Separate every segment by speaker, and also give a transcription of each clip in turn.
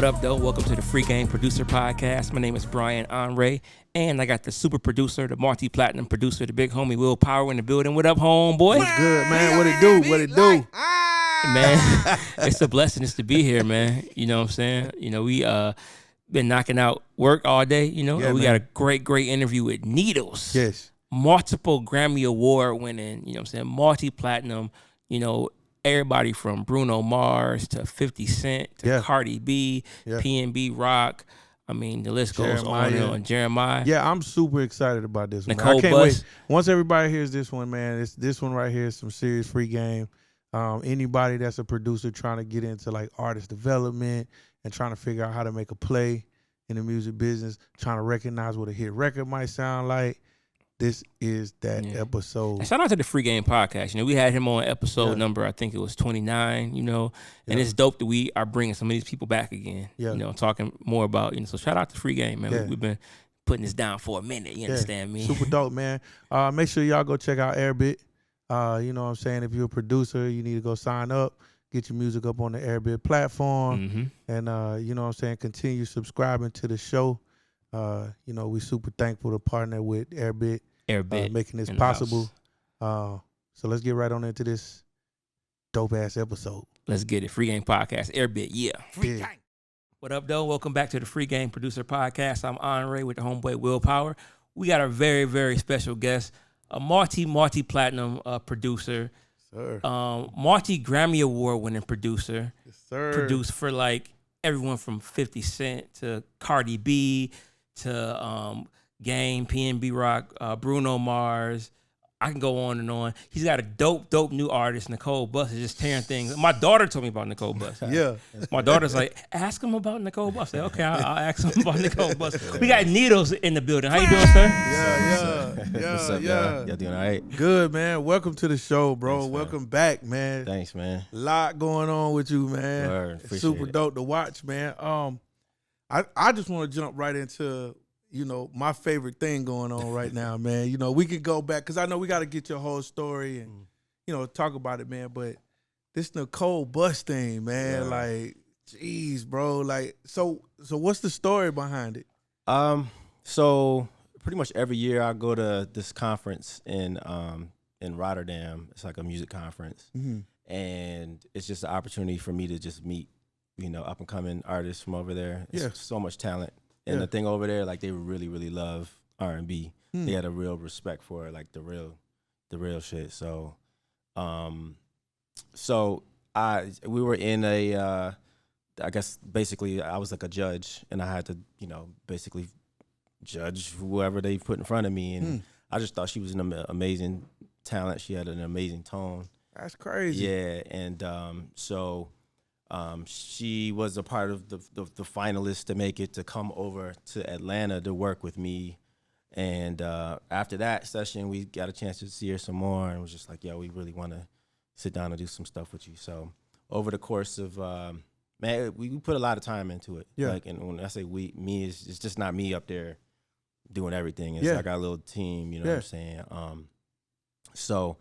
Speaker 1: up, though? Welcome to the Freegame Producer Podcast. My name is Brian Henry, and I got the super producer, the multi-platinum producer, the big homie Will Power in the building. What up, homeboy?
Speaker 2: What's good, man? What it do? What it do?
Speaker 1: Man, it's a blessing just to be here, man. You know what I'm saying? You know, we been knocking out work all day, you know.
Speaker 2: Yeah,
Speaker 1: we
Speaker 2: man.
Speaker 1: got a great interview with Needlz.
Speaker 2: Yes.
Speaker 1: Multiple Grammy Award winning, you know what I'm saying, multi-platinum, you know, everybody from Bruno Mars to 50 Cent to Cardi B, P&B Rock. I mean, the list goes on and on. Jeremiah.
Speaker 2: Yeah, I'm super excited about this one.
Speaker 1: Nicole
Speaker 2: I can't
Speaker 1: Bus.
Speaker 2: wait. Once everybody hears this one, man, this one right here is some serious free game. Anybody that's a producer trying to get into like artist development and trying to figure out how to make a play in the music business, trying to recognize what a hit record might sound like, this is that episode.
Speaker 1: And shout out to the Freegame Podcast. You know, we had him on episode number, I think it was 29, you know, and it's dope that we are bringing some of these people back again, you know, talking more about, you know, so shout out to Freegame, man. We've been putting this down for a minute. You understand me?
Speaker 2: Super dope, man. Make sure y'all go check out Airbit. You know what I'm saying? If you're a producer, you need to go sign up, get your music up on the Airbit platform, and, you know what I'm saying, continue subscribing to the show. You know, we super thankful to partner with Airbit, making this possible. So let's get right on into this dope-ass episode.
Speaker 1: Let's get it. Freegame Podcast, Airbit, yeah. What up, though? Welcome back to the Freegame Producer Podcast. I'm Henry with the homeboy Will Power. We got a very, very special guest, a multi-platinum producer, multi-Grammy Award winning producer.
Speaker 2: Yes, sir.
Speaker 1: Produced for like everyone from 50 Cent to Cardi B to Game, P&B Rock, Bruno Mars. I can go on and on. He's got a dope new artist, Nicole Bus, is just tearing things. My daughter told me about Nicole Bus. My daughter's like, ask him about Nicole Bus. I said, okay, I'll ask him about Nicole Bus. We got Needlz in the building. How you doing, sir?
Speaker 3: What's up, y'all? Y'all doing all right?
Speaker 2: Good, man. Welcome to the show, bro.
Speaker 3: Thanks,
Speaker 2: Welcome back, man.
Speaker 3: Thanks, man.
Speaker 2: A lot going on with you, man.
Speaker 3: Word,
Speaker 2: It's super dope to watch, man. I just want to jump right into, you know, my favorite thing going on right now, man. You know, we could go back because I know we got to get your whole story and, you know, talk about it, man. But this Nicole Bus thing, man, like, geez, bro. Like, so what's the story behind it?
Speaker 3: So pretty much every year I go to this conference in Rotterdam. It's like a music conference, and it's just an opportunity for me to just meet, you know, up and coming artists from over there. It's so much talent. And the thing over there, like, they really love R&B. They had a real respect for it, like the real shit. So, we were in a, I guess basically I was like a judge, and I had to, you know, basically judge whoever they put in front of me. And I just thought she was an amazing talent. She had an amazing tone.
Speaker 2: That's crazy.
Speaker 3: Yeah, and she was a part of the finalists to make it to come over to Atlanta to work with me. And after that session, we got a chance to see her some more, and was just like, yo, we really want to sit down and do some stuff with you. So over the course of, man, we put a lot of time into it.
Speaker 2: Yeah.
Speaker 3: Like, and when I say me, it's just not me up there doing everything. It's I got a little team, you know what I'm saying? So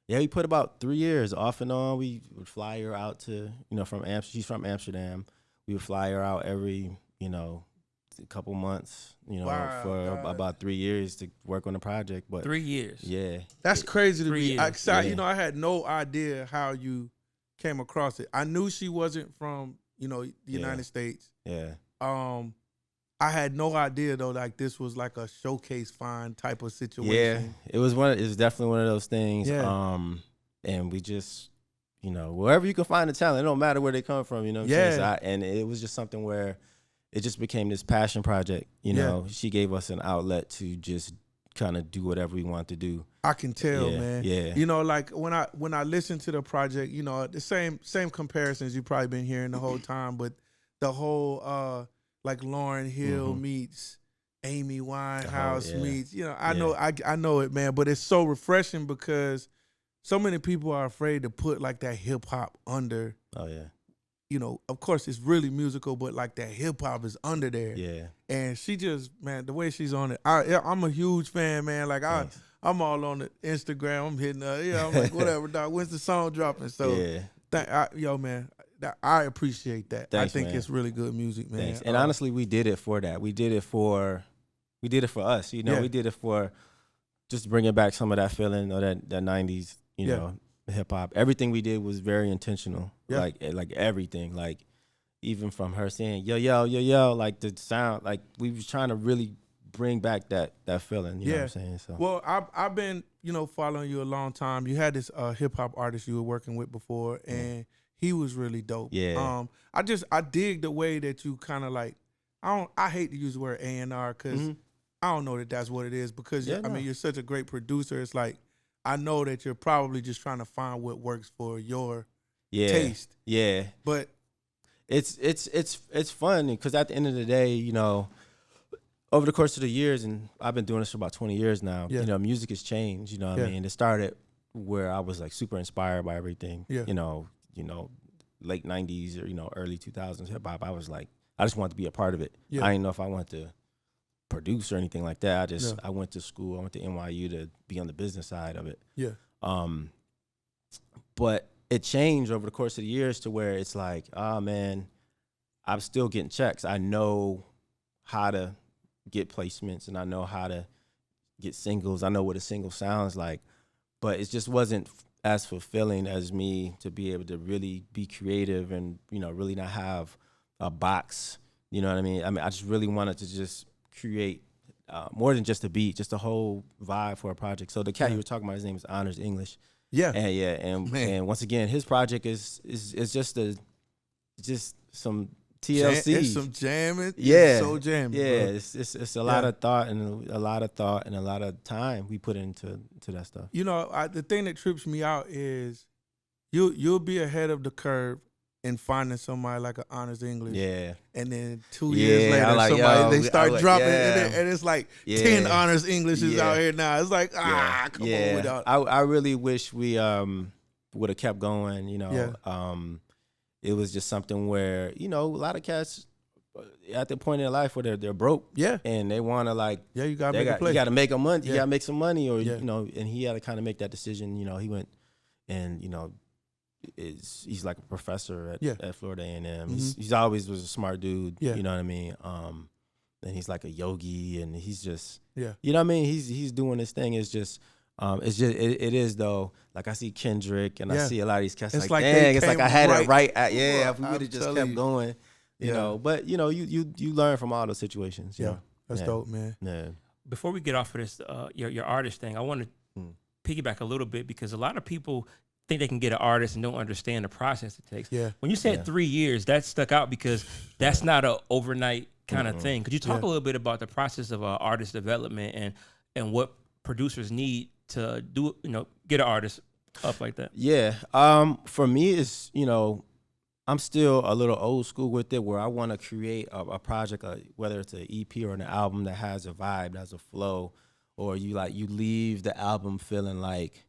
Speaker 3: yeah, we put about 3 years off and on. We would fly her out to, you know, she's from Amsterdam. We would fly her out every, you know, a couple months, you know, for about 3 years to work on the project. But
Speaker 1: 3 years.
Speaker 3: Yeah.
Speaker 2: That's crazy to me. You know, I had no idea how you came across it. I knew she wasn't from, you know, the United States.
Speaker 3: Yeah.
Speaker 2: I had no idea though, like this was like a showcase find type of situation.
Speaker 3: Yeah, it was definitely one of those things.
Speaker 2: Yeah.
Speaker 3: And we just, you know, wherever you can find the talent, it don't matter where they come from, you know what I'm saying? So and it was just something where it just became this passion project, you know. She gave us an outlet to just kind of do whatever we want to do.
Speaker 2: I can tell, man.
Speaker 3: Yeah.
Speaker 2: You know, like when I listen to the project, you know, the same comparisons you've probably been hearing the whole time, but the whole like Lauryn Hill meets Amy Winehouse meets, you know, I know it, man, but it's so refreshing because so many people are afraid to put like that hip hop under.
Speaker 3: Oh yeah.
Speaker 2: You know, of course it's really musical, but like that hip hop is under there.
Speaker 3: Yeah.
Speaker 2: And she just, man, the way she's on it, I'm a huge fan, man. Like I'm all on the Instagram. I'm hitting her. Yeah, I'm like, whatever, dog. When's the song dropping? So, yo, man, I appreciate that.
Speaker 3: Thanks,
Speaker 2: I think
Speaker 3: man.
Speaker 2: it's really good music, man.
Speaker 3: Thanks. And honestly, we did it for that. We did it for us. You know,
Speaker 2: Yeah.
Speaker 3: we did it for just bringing back some of that feeling of that 90s, you
Speaker 2: Yeah.
Speaker 3: know, hip hop. Everything we did was very intentional.
Speaker 2: Yeah.
Speaker 3: Like everything. Like even from her saying yo yo yo yo, like the sound, like we was trying to really bring back that feeling. You know what I'm saying? So
Speaker 2: well, I've been, you know, following you a long time. You had this hip hop artist you were working with before, and he was really dope.
Speaker 3: Yeah.
Speaker 2: I dig the way that you kind of like. I hate to use the word A&R because I don't know that that's what it is, because I mean, you're such a great producer. It's like I know that you're probably just trying to find what works for your taste.
Speaker 3: Yeah.
Speaker 2: But
Speaker 3: it's fun because at the end of the day, you know, over the course of the years, and I've been doing this for about 20 years now, you know, music has changed, you know what I mean? It started where I was like super inspired by everything, you know, late 90s or, you know, early 2000s hip hop. I was like, I just wanted to be a part of it. I didn't know if I wanted to produce or anything like that. I went to school, I went to NYU to be on the business side of it. But it changed over the course of the years to where it's like, oh man, I'm still getting checks. I know how to get placements and I know how to get singles. I know what a single sounds like, but it just wasn't as fulfilling as me to be able to really be creative and, you know, really not have a box. You know what I mean? I just really wanted to just create more than just a beat, just a whole vibe for a project. So the cat you were talking about, his name is Honors English. And once again, his project is just some TLC.
Speaker 2: It's some jamming.
Speaker 3: Yeah,
Speaker 2: so jamming.
Speaker 3: Yeah,
Speaker 2: bro.
Speaker 3: it's a lot of thought and a lot of time we put into that stuff.
Speaker 2: You know, the thing that trips me out is you'll be ahead of the curve in finding somebody like an Honors English.
Speaker 3: Yeah.
Speaker 2: And then 2 years later, they start dropping, and it's like 10 Honors Englishes out here now. It's like, come on with that.
Speaker 3: I really wish we would have kept going, you know. It was just something where, you know, a lot of cats at the point in their life where they're broke. Yeah. And they want to like,
Speaker 2: you got to make a play.
Speaker 3: You got to make a money. You got to make some money or, you know, and he had to kind of make that decision. You know, he went and, you know, he's like a professor at Florida A&M. He's always was a smart dude. You know what I mean? And he's like a yogi and he's just, you know what I mean? He's doing this thing. It's just, it is though. Like I see Kendrick and I see a lot of these cats like dang, it's like I had it right at, if we would have just kept going, you know. But you know, you learn from all those situations. You know?
Speaker 2: That's dope, man.
Speaker 3: Yeah.
Speaker 1: Before we get off of this, your artist thing, I want to piggyback a little bit because a lot of people think they can get an artist and don't understand the process it takes. When you said 3 years, that stuck out because that's not an overnight kind of thing. Could you talk a little bit about the process of artist development and what producers need to do, you know, get an artist up like that?
Speaker 3: Yeah. For me, it's, you know, I'm still a little old school with it where I want to create a project, whether it's an EP or an album that has a vibe, that has a flow, or you leave the album feeling like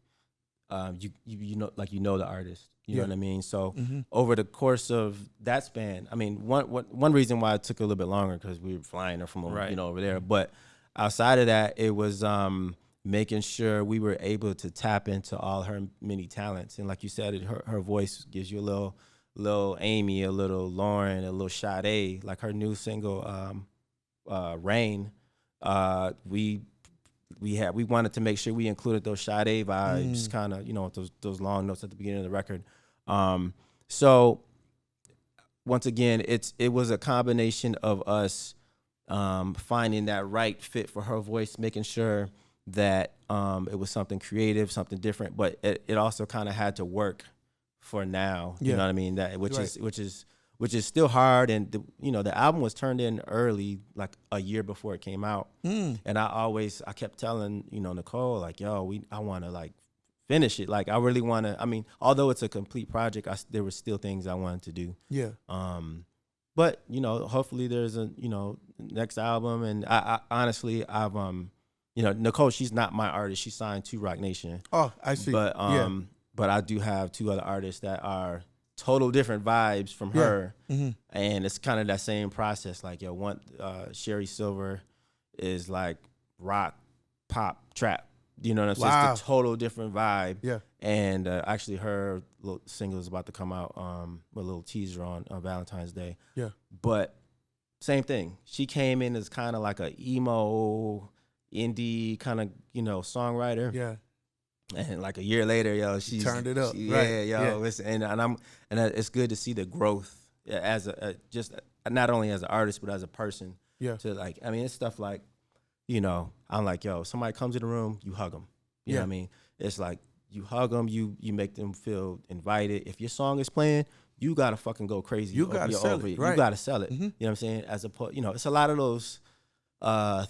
Speaker 3: you know, like, you know, the artist, you know what I mean? So over the course of that span, I mean, one reason why it took a little bit longer because we were flying her from you know, over there, but outside of that, it was making sure we were able to tap into all her many talents. And like you said, her voice gives you a little Amy, a little Lauren, a little Sade. Like her new single, Rain, we wanted to make sure we included those Sade vibes, kind of, you know, those long notes at the beginning of the record. So once again, it was a combination of us finding that right fit for her voice, making sure that it was something creative, something different, but it also kind of had to work for now. You know what I mean? That which is still hard, and the album was turned in early, like a year before it came out. And I kept telling Nicole, like, yo, I want to like finish it. Like I really want to. I mean, although it's a complete project, there were still things I wanted to do. But hopefully there's a next album, and I honestly I've Nicole, she's not my artist. She's signed to Rock Nation.
Speaker 2: Oh, I see.
Speaker 3: But I do have two other artists that are total different vibes from her, and it's kind of that same process. Like one, Sherry Silver is like rock, pop, trap. You know what I'm saying?
Speaker 2: Wow.
Speaker 3: It's a total different vibe.
Speaker 2: Yeah.
Speaker 3: And actually, her little single is about to come out with a little teaser on Valentine's Day.
Speaker 2: Yeah.
Speaker 3: But same thing. She came in as kind of like a emo, indie kind of, songwriter.
Speaker 2: Yeah.
Speaker 3: And like a year later, yo, she's
Speaker 2: turned it up.
Speaker 3: Yeah, yo. Yeah. It's good to see the growth as just not only as an artist, but as a person.
Speaker 2: Yeah.
Speaker 3: To like, I mean, it's stuff like, I'm like, yo, somebody comes in the room, you hug them. You know what I mean? It's like you hug them, you make them feel invited. If your song is playing, you gotta fucking go crazy.
Speaker 2: You gotta sell it. Right.
Speaker 3: You gotta sell it.
Speaker 2: Mm-hmm.
Speaker 3: You know what I'm saying? As it's a lot of those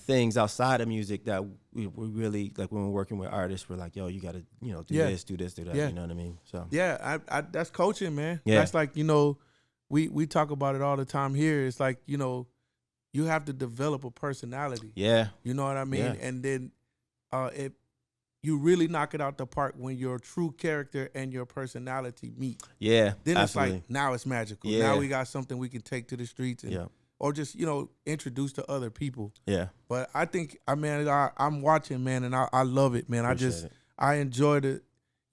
Speaker 3: things outside of music that we really like when we're working with artists. We're like, yo, you gotta do this, do that.
Speaker 2: Yeah.
Speaker 3: You know what I mean? So
Speaker 2: yeah, I that's coaching, man.
Speaker 3: Yeah.
Speaker 2: That's like we talk about it all the time here. It's like you have to develop a personality.
Speaker 3: yeah,
Speaker 2: You know what I mean?
Speaker 3: Yeah.
Speaker 2: And then you really knock it out the park when your true character and your personality meet.
Speaker 3: yeah.
Speaker 2: Then
Speaker 3: absolutely.
Speaker 2: it's like, now it's magical.
Speaker 3: Yeah.
Speaker 2: Now we got something we can take to the streets and,
Speaker 3: Yeah.
Speaker 2: or just, introduce to other people.
Speaker 3: Yeah.
Speaker 2: But I think, I'm watching, man, and I love it, man.
Speaker 3: Appreciate it.
Speaker 2: I enjoyed it.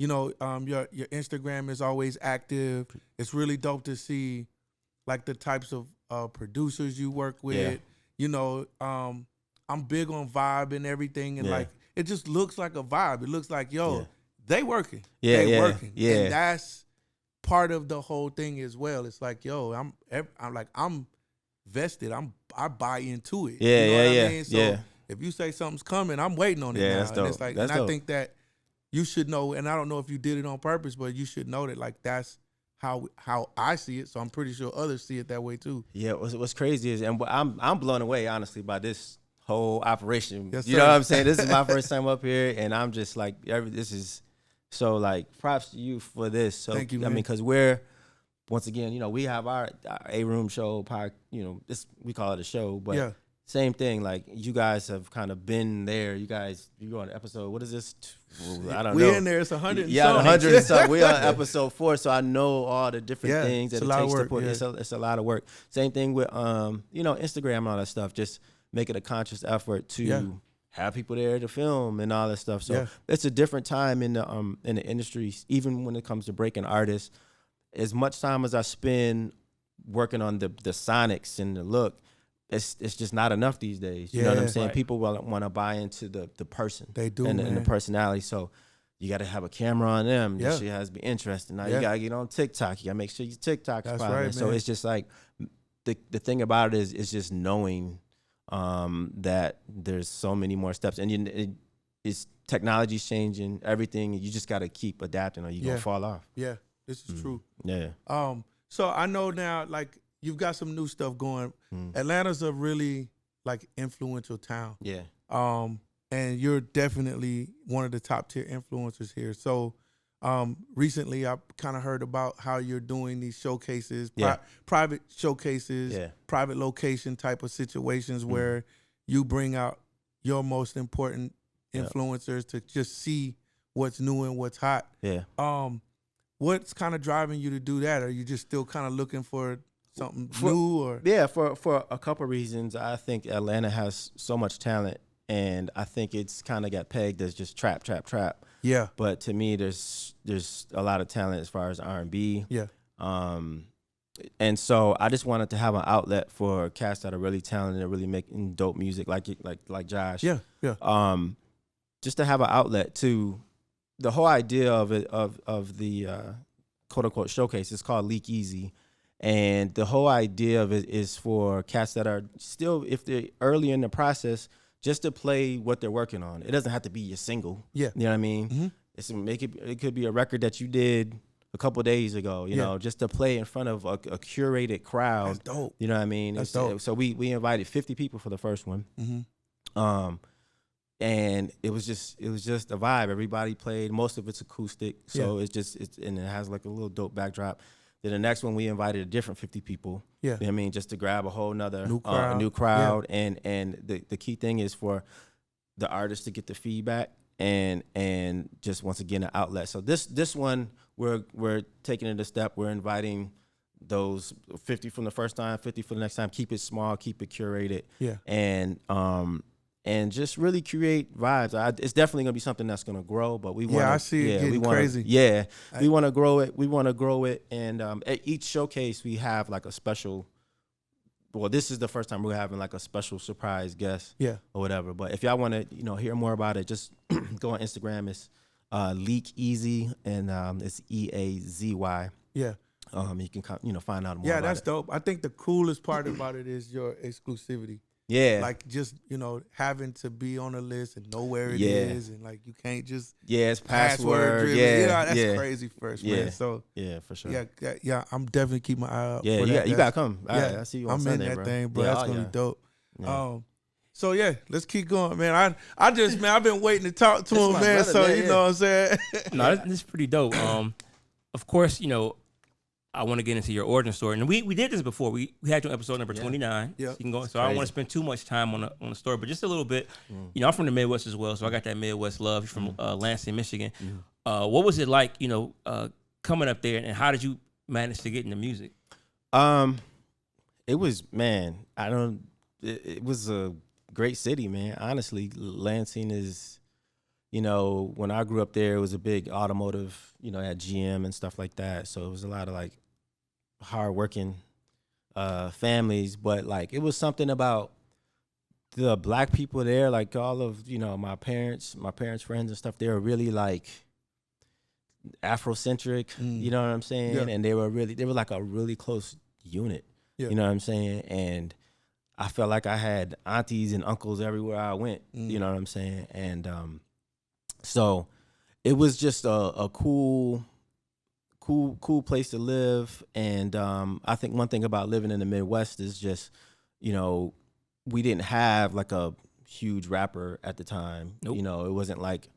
Speaker 2: Your Instagram is always active. It's really dope to see like the types of producers you work with. I'm big on vibe and everything, and like it just looks like a vibe. It looks like they working.
Speaker 3: Yeah,
Speaker 2: they
Speaker 3: yeah,
Speaker 2: working.
Speaker 3: yeah.
Speaker 2: And that's part of the whole thing as well. It's like I'm vested. I buy into it.
Speaker 3: Yeah,
Speaker 2: you know what
Speaker 3: yeah,
Speaker 2: I mean? So
Speaker 3: yeah.
Speaker 2: if you say something's coming, I'm waiting on it
Speaker 3: Yeah,
Speaker 2: now.
Speaker 3: that's dope.
Speaker 2: And it's like,
Speaker 3: That's
Speaker 2: and I
Speaker 3: dope.
Speaker 2: think that you should know, and I don't know if you did it on purpose, but you should know that like that's how I see it. So I'm pretty sure others see it that way too.
Speaker 3: Yeah, what's crazy is, and I'm blown away honestly by this whole operation.
Speaker 2: Yes,
Speaker 3: you
Speaker 2: sir.
Speaker 3: know what I'm saying? This is my first time up here, and I'm just like, this is so like props to you for this. So
Speaker 2: Thank you,
Speaker 3: I
Speaker 2: man.
Speaker 3: mean, because we're once again, we have our A-Room show, this we call it a show, but
Speaker 2: Yeah.
Speaker 3: same thing. Like you guys have kind of been there. You go on episode. What is this? I don't know.
Speaker 2: We in there. It's 100.
Speaker 3: Yeah, 100 and something. We're on episode 4, so I know all the different things that
Speaker 2: it's
Speaker 3: it
Speaker 2: a lot of
Speaker 3: takes to
Speaker 2: work,
Speaker 3: put.
Speaker 2: yeah.
Speaker 3: It's a lot of work. Same thing with Instagram and all that stuff. Just make it a conscious effort to have people there to film and all that stuff. So it's a different time in the industry, even when it comes to breaking artists. As much time as I spend working on the sonics and the look, it's just not enough these days. You know what I'm saying?
Speaker 1: Right.
Speaker 3: People want to buy into the person.
Speaker 2: They do,
Speaker 3: and the
Speaker 2: man.
Speaker 3: personality. So you got to have a camera on them.
Speaker 2: Yeah.
Speaker 3: This shit has to be interesting. Now
Speaker 2: Yeah.
Speaker 3: you got to get on TikTok. You got to make sure your TikTok is
Speaker 2: That's
Speaker 3: popping.
Speaker 2: right,
Speaker 3: So
Speaker 2: man.
Speaker 3: it's just like the thing about it is just knowing that there's so many more steps, and it's technology's changing everything. You just got to keep adapting, or you're gonna fall off.
Speaker 2: Yeah, this is true.
Speaker 3: Yeah.
Speaker 2: So I know now, like you've got some new stuff going. Atlanta's a really like influential town.
Speaker 3: Yeah.
Speaker 2: And you're definitely one of the top tier influencers here. So recently I kind of heard about how you're doing these showcases, private showcases, private location type of situations where you bring out your most important influencers to just see what's new and what's hot.
Speaker 3: Yeah.
Speaker 2: What's kind of driving you to do that? Are you just still kind of looking for something new, or?
Speaker 3: Yeah, for a couple of reasons. I think Atlanta has so much talent, and I think it's kind of got pegged as just trap.
Speaker 2: Yeah.
Speaker 3: But to me, there's a lot of talent as far as R&B.
Speaker 2: Yeah.
Speaker 3: And so I just wanted to have an outlet for cats that are really talented and really making dope music, like Josh.
Speaker 2: Yeah. Yeah.
Speaker 3: Just to have an outlet to the whole idea of it, of the quote unquote showcase. It's called Leak Eazy. And the whole idea of it is for cats that are still, if they're early in the process, just to play what they're working on. It doesn't have to be your single.
Speaker 2: Yeah.
Speaker 3: You know what I mean? It could be a record that you did a couple days ago, you know, just to play in front of a curated crowd.
Speaker 2: That's dope.
Speaker 3: You know what I mean?
Speaker 2: That's dope.
Speaker 3: So we invited 50 people for the first one. And it was just a vibe. Everybody played. Most of it's acoustic, so it's and it has like a little dope backdrop. Then the next one we invited a different 50 people. Yeah, you know what I mean, just to grab a whole nother new crowd. And the key thing is for the artist to get the feedback and just once again an outlet. So this one we're taking it a step. We're inviting those 50 from the first time, 50 for the next time. Keep it small, keep it curated.
Speaker 2: Yeah,
Speaker 3: and just really create vibes. It's definitely gonna be something that's gonna grow, but we want.
Speaker 2: I see it getting crazy.
Speaker 3: Yeah, we want to grow it. We want to grow it, and at each showcase we have like a special. Well, this is the first time we're having like a special surprise guest, or whatever. But if y'all want to, hear more about it, just go on Instagram. It's Leak Eazy, and it's EAZY.
Speaker 2: Yeah.
Speaker 3: You can find out more.
Speaker 2: Yeah,
Speaker 3: about
Speaker 2: that's
Speaker 3: it.
Speaker 2: dope. I think the coolest part about it is your exclusivity.
Speaker 3: Yeah.
Speaker 2: Like just, having to be on a list and know where it is, and like you can't just
Speaker 3: it's password driven.
Speaker 2: Yeah, that's crazy first, man. So
Speaker 3: yeah, for sure.
Speaker 2: Yeah, I'm definitely keeping my eye out.
Speaker 3: Yeah,
Speaker 2: for that.
Speaker 3: You gotta come.
Speaker 2: Yeah,
Speaker 3: I see you on
Speaker 2: I'm
Speaker 3: Sunday,
Speaker 2: in that
Speaker 3: bro.
Speaker 2: thing, bro.
Speaker 3: Yeah,
Speaker 2: That's gonna be dope.
Speaker 3: Yeah.
Speaker 2: So yeah, let's keep going, man. I've been waiting to talk to him, man.
Speaker 3: brother,
Speaker 2: So
Speaker 3: man,
Speaker 2: you know what I'm saying.
Speaker 1: No, this is pretty dope. Of course, I want to get into your origin story, and we did this before. We had you on episode number 29.
Speaker 2: Yeah.
Speaker 1: So you can go. So I don't want to spend too much time on the story, but just a little bit. I'm from the Midwest as well, so I got that Midwest love. You're from Lansing, Michigan. What was it like, coming up there, and how did you manage to get into music?
Speaker 3: It was, man. It was a great city, man. Honestly, Lansing is, when I grew up there, it was a big automotive. Had GM and stuff like that. So it was a lot of like hardworking families, but like it was something about the black people there, like all of my parents' friends and stuff. They were really like Afrocentric, you know what I'm saying?
Speaker 2: Yeah.
Speaker 3: And they were like a really close unit,
Speaker 2: Yeah.
Speaker 3: you know what I'm saying? And I felt like I had aunties and uncles everywhere I went, you know what I'm saying? And so it was just a cool place to live. And I think one thing about living in the Midwest is just, we didn't have like a huge rapper at the time.
Speaker 1: Nope.
Speaker 3: It wasn't like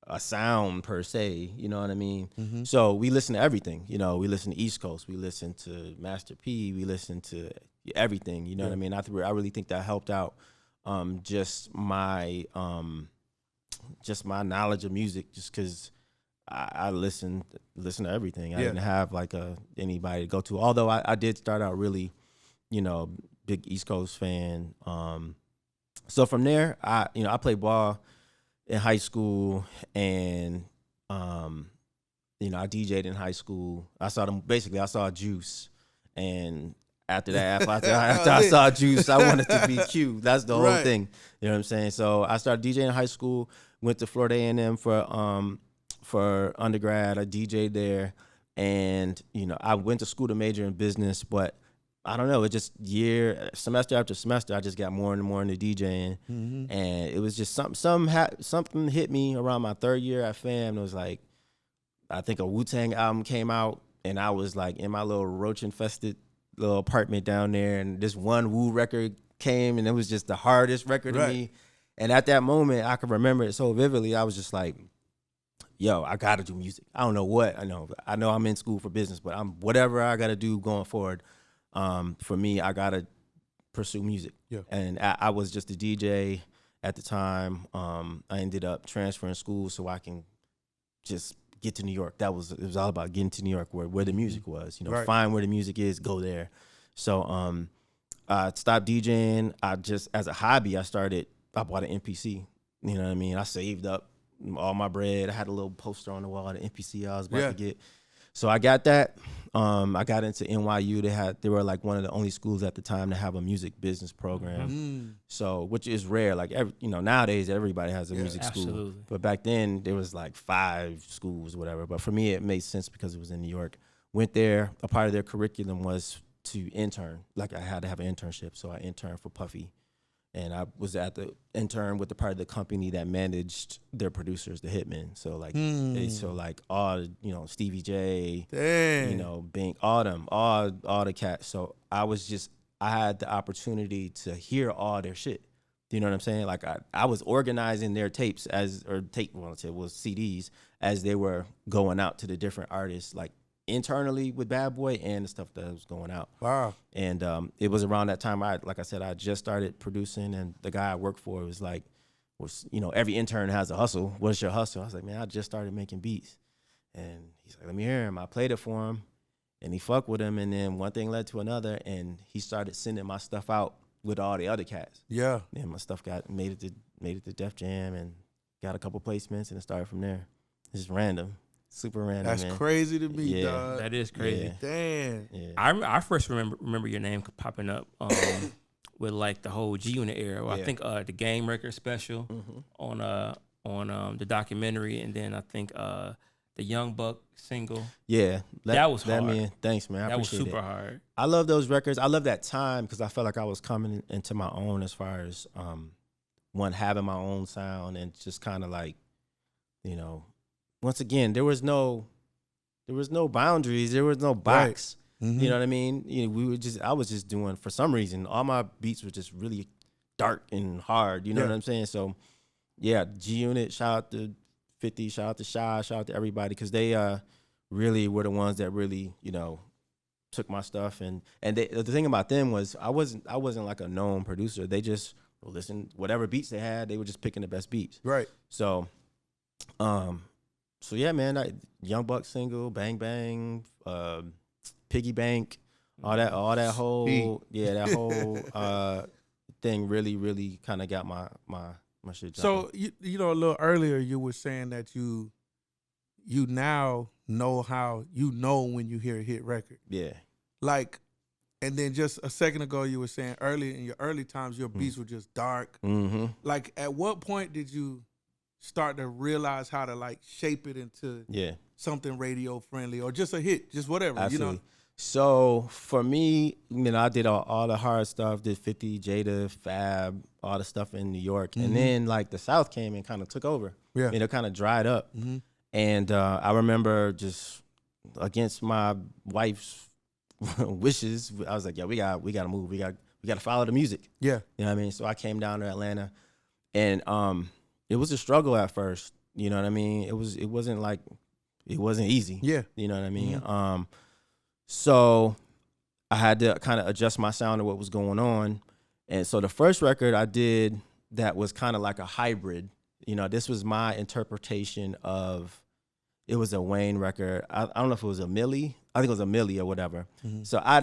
Speaker 3: a sound per se, you know what I mean?
Speaker 2: Mm-hmm.
Speaker 3: So we listened to everything, we listened to East Coast, we listened to Master P, we listened to everything, you know what I mean? I really think that helped out just my knowledge of music, just because I listened to everything. I didn't have like anybody to go to, although I did start out really, big East Coast fan. So from there, I played ball in high school, and I DJ'd in high school. I saw Juice, and after that, after I saw Juice, I wanted to be Q. That's the whole thing. You know what I'm saying? So I started DJing in high school, went to Florida A&M for undergrad. I DJ'd there, and I went to school to major in business, but I don't know, it just semester after semester, I just got more and more into DJing, and it was just something hit me around my third year at FAM. It was like, I think a Wu-Tang album came out, and I was like in my little roach-infested little apartment down there, and this one Wu record came, and it was just the hardest record to me. And at that moment, I can remember it so vividly. I was just like, yo, I gotta do music. I don't know what. I know I'm in school for business, but whatever I gotta do going forward. For me, I gotta pursue music. Yeah. And I was just a DJ at the time. I ended up transferring school so I can just get to New York. It was all about getting to New York where the music was. Find where the music is, go there. So I stopped DJing. As a hobby, I bought an MPC. You know what I mean? I saved up all my bread. I had a little poster on the wall of the MPC I was about to get. So I got that. I got into NYU. They were like one of the only schools at the time to have a music business program. So, which is rare. Like nowadays everybody has a music school. But back then there was like 5 schools or whatever. But for me it made sense because it was in New York. Went there. A part of their curriculum was to intern. Like I had to have an internship. So I interned for Puffy. And I was at the intern with the part of the company that managed their producers, the Hitmen. So like, all Stevie J, Bink, all the cats. So I had the opportunity to hear all their shit. Do you know what I'm saying? Like I was organizing their tapes it was CDs as they were going out to the different artists, like internally with Bad Boy and the stuff that was going out.
Speaker 2: Wow.
Speaker 3: And it was around that time I just started producing, and the guy I worked for was like, every intern has a hustle. What's your hustle? I was like, man, I just started making beats. And he's like, let me hear him. I played it for him, and he fucked with him, and then one thing led to another, and he started sending my stuff out with all the other cats.
Speaker 2: Yeah.
Speaker 3: And my stuff made it to Def Jam and got a couple placements, and it started from there. It's just random. Super random.
Speaker 2: That's
Speaker 3: man.
Speaker 2: crazy to me, dog.
Speaker 1: That is crazy.
Speaker 3: Yeah.
Speaker 2: Damn.
Speaker 3: Yeah.
Speaker 1: I first remember your name popping up with like the whole G Unit era. I think the Game record special on the documentary, and then I think the Young Buck single.
Speaker 3: Yeah,
Speaker 1: that was hard.
Speaker 3: Man, thanks, man.
Speaker 1: That was super hard.
Speaker 3: I love those records. I love that time because I felt like I was coming into my own as far as having my own sound, and just kind of like, you know, once again, there was no boundaries, there was no box. Right. You know what I mean? You know, I was just doing, for some reason, all my beats were just really dark and hard. You know what I'm saying? So, yeah, G Unit, shout out to 50, shout out to Shy, shout out to everybody, because they really were the ones that really, you know, took my stuff. And the thing about them was I wasn't like a known producer. They just listened, whatever beats they had, they were just picking the best beats.
Speaker 2: Right.
Speaker 3: So, yeah, man, Young Buck single, Bang Bang, Piggy Bank, all that whole that whole thing really kind of got my shit jumping.
Speaker 2: So you know, a little earlier you were saying that you now know how you know when you hear a hit record.
Speaker 3: Yeah.
Speaker 2: Like, and then just a second ago you were saying early in your early times your beats were just dark. Mm-hmm. Like, at what point did you start to realize how to like shape it into something radio friendly or just a hit, just whatever?
Speaker 3: Absolutely.
Speaker 2: You know.
Speaker 3: So for me, you know, I did all the hard stuff, did 50, Jada, Fab, all the stuff in New York. And then like the South came and kind of took over. Yeah. And it kind of dried up. Mm-hmm. And I remember just against my wife's wishes, I was like, yeah, we gotta move. We gotta follow the music. Yeah. You know what I mean? So I came down to Atlanta, and it was a struggle at first. You know what I mean? It wasn't easy. Yeah. You know what I mean? Mm-hmm. So I had to kind of adjust my sound to what was going on. And so the first record I did that was kind of like a hybrid. You know, this was my interpretation of, it was a Wayne record. I don't know if it was a Millie. I think it was a Millie or whatever. Mm-hmm. So I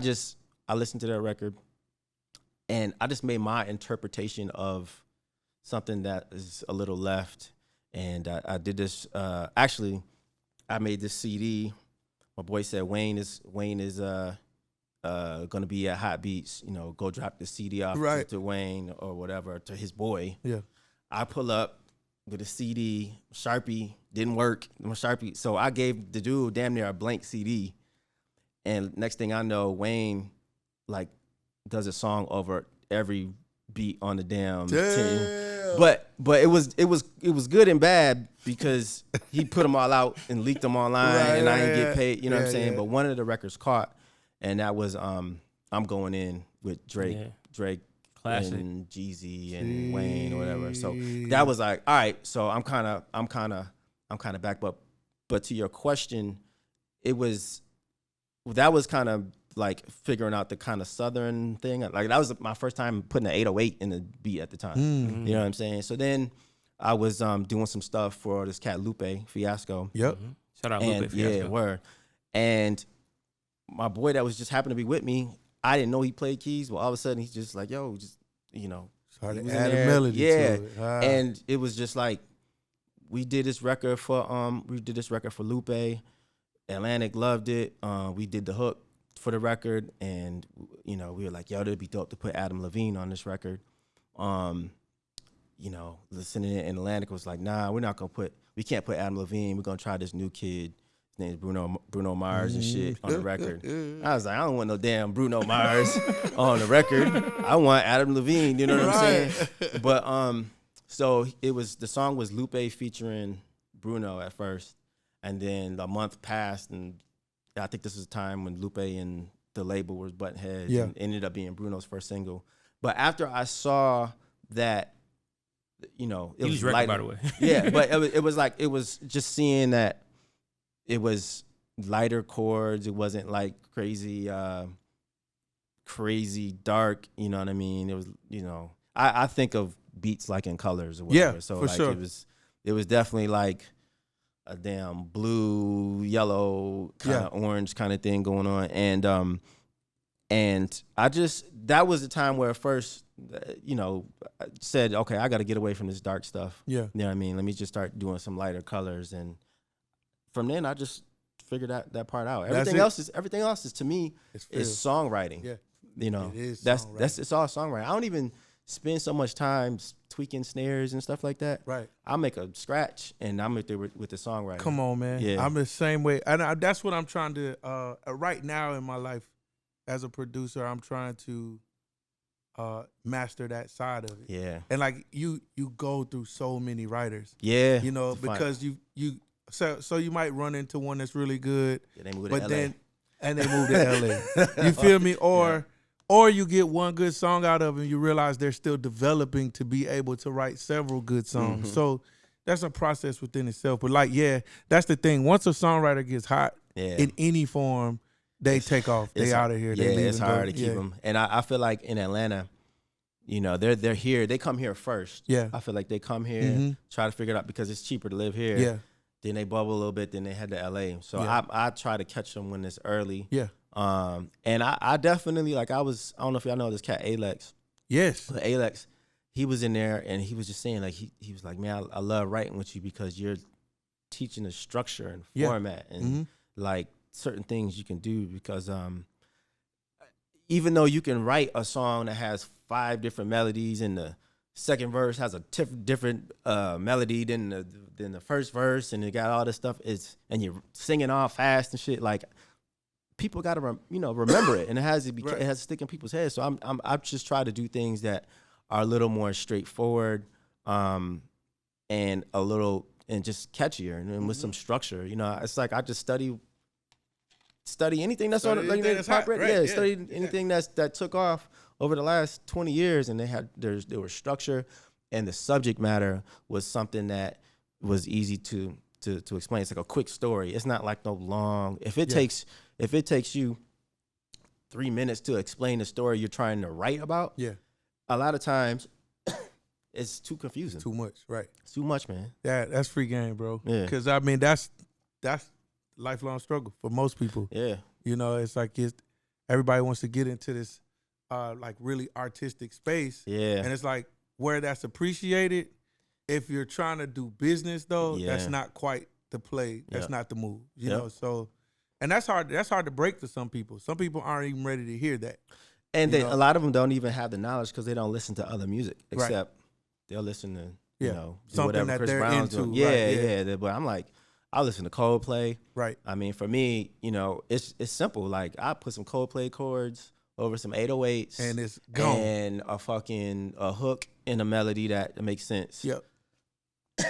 Speaker 3: listened to that record, and I just made my interpretation of something that is a little left. And I did this, actually, I made this CD. My boy said Wayne is gonna be at Hot Beats. You know, go drop the CD off to Wayne or whatever, to his boy. Yeah. I pull up with a CD, Sharpie, didn't work. My Sharpie, so I gave the dude damn near a blank CD. And next thing I know, Wayne like does a song over every beat on the damn tin. But it was good and bad because he put them all out and leaked them online, and I didn't get paid. You know what I'm saying? Yeah. But one of the records caught, and that was I'm Going In with Drake, Classic, and Jeezy and Wayne or whatever. So that was like, all right. So I'm kind of back. But to your question, that was kind of like figuring out the kind of Southern thing. Like, that was my first time putting an 808 in the beat at the time. Mm-hmm. You know what I'm saying? So then I was doing some stuff for this cat Lupe Fiasco. Yep. Mm-hmm. Shout out Lupe Fiasco. Yeah, word. And my boy that was just happened to be with me, I didn't know he played keys. Well, all of a sudden he's just like, yo, just, you know.
Speaker 2: Started adding melody to it.
Speaker 3: And it was just like, we did this record for Lupe. Atlantic loved it. We did the hook for the record, and you know, we were like, yo, it'd be dope to put Adam Levine on this record. You know, listening, and Atlantic was like, nah, we can't put Adam Levine. We're gonna try this new kid. His name's Bruno Mars and shit on the record. I was like, I don't want no damn Bruno Mars on the record. I want Adam Levine, you know what I'm saying? But so the song was Lupe featuring Bruno at first, and then a month passed, and I think this was a time when Lupe and the label was butting heads, and ended up being Bruno's first single. But after I saw that, you know, it was lighter, by the way. Yeah, but it was just seeing that it was lighter chords. It wasn't like crazy dark. You know what I mean? It was, you know, I think of beats like in colors or whatever.
Speaker 2: Yeah,
Speaker 3: so
Speaker 2: for
Speaker 3: like
Speaker 2: sure.
Speaker 3: It was definitely like a damn blue, yellow, kind of orange kind of thing going on. And that was the time where first, you know, I said, okay, I got to get away from this dark stuff.
Speaker 2: Yeah.
Speaker 3: You know what I mean? Let me just start doing some lighter colors. And from then I just figured that part out. Everything else is to me is songwriting.
Speaker 2: Yeah.
Speaker 3: You know,
Speaker 2: it is
Speaker 3: it's all songwriting. I don't even spend so much time tweaking snares and stuff like that.
Speaker 2: Right.
Speaker 3: I'll make a scratch and I'm there with the songwriting.
Speaker 2: Come on, man.
Speaker 3: Yeah.
Speaker 2: I'm the same way. And that's what I'm trying to, right now in my life as a producer, I'm trying to master that side of it.
Speaker 3: Yeah.
Speaker 2: And like you go through so many writers.
Speaker 3: Yeah.
Speaker 2: You know, because so you might run into one that's really good.
Speaker 3: Yeah, they move
Speaker 2: but
Speaker 3: to LA.
Speaker 2: then and they move to LA. You feel me? Or you get one good song out of it and you realize they're still developing to be able to write several good songs.
Speaker 3: Mm-hmm.
Speaker 2: So that's a process within itself. But like, that's the thing. Once a songwriter gets hot in any form, they take off. They out of here.
Speaker 3: Yeah,
Speaker 2: they leave
Speaker 3: it's hard to keep them. And I feel like in Atlanta, you know, they're here. They come here first.
Speaker 2: Yeah.
Speaker 3: I feel like they come here, try to figure it out because it's cheaper to live here.
Speaker 2: Yeah.
Speaker 3: Then they bubble a little bit. Then they head to LA. So I try to catch them when it's early.
Speaker 2: Yeah.
Speaker 3: And I definitely, like, I don't know if y'all know this cat, Alex.
Speaker 2: Yes.
Speaker 3: But Alex, he was in there and he was just saying, like, he was like, man, I love writing with you because you're teaching the structure and format and like certain things you can do because even though you can write a song that has 5 different melodies and the second verse has a different melody than the first verse and it got all this stuff, and you're singing all fast and shit, like, people got to remember it, and it has to stick in people's heads. So I just try to do things that are a little more straightforward, and just catchier and with some structure. You know, it's like I just study anything that's on like that's pop record. Yeah, study anything that took off over the last 20 years, and there was structure, and the subject matter was something that was easy to explain. It's like a quick story. It's not like no long. If it takes you 3 minutes to explain the story you're trying to write about, a lot of times it's too confusing.
Speaker 2: Too much, right?
Speaker 3: It's too much, man.
Speaker 2: Yeah, that's free game, bro.
Speaker 3: Yeah.
Speaker 2: Because I mean that's lifelong struggle for most people.
Speaker 3: Yeah.
Speaker 2: You know, it's like everybody wants to get into this like really artistic space.
Speaker 3: Yeah.
Speaker 2: And it's like where that's appreciated. If you're trying to do business though, that's not quite the play. That's not the move. You know, so and that's hard to break to some people. Some people aren't even ready to hear that.
Speaker 3: And a lot of them don't even have the knowledge because they don't listen to other music, except they'll listen to you know,
Speaker 2: something
Speaker 3: whatever
Speaker 2: that
Speaker 3: Chris
Speaker 2: they're
Speaker 3: Brown's
Speaker 2: into.
Speaker 3: doing. Yeah. But I'm like, I listen to Coldplay.
Speaker 2: Right.
Speaker 3: I mean, for me, you know, it's simple. Like, I put some Coldplay chords over some 808s,
Speaker 2: and it's gone.
Speaker 3: And a hook and a melody that makes sense.
Speaker 2: Yep.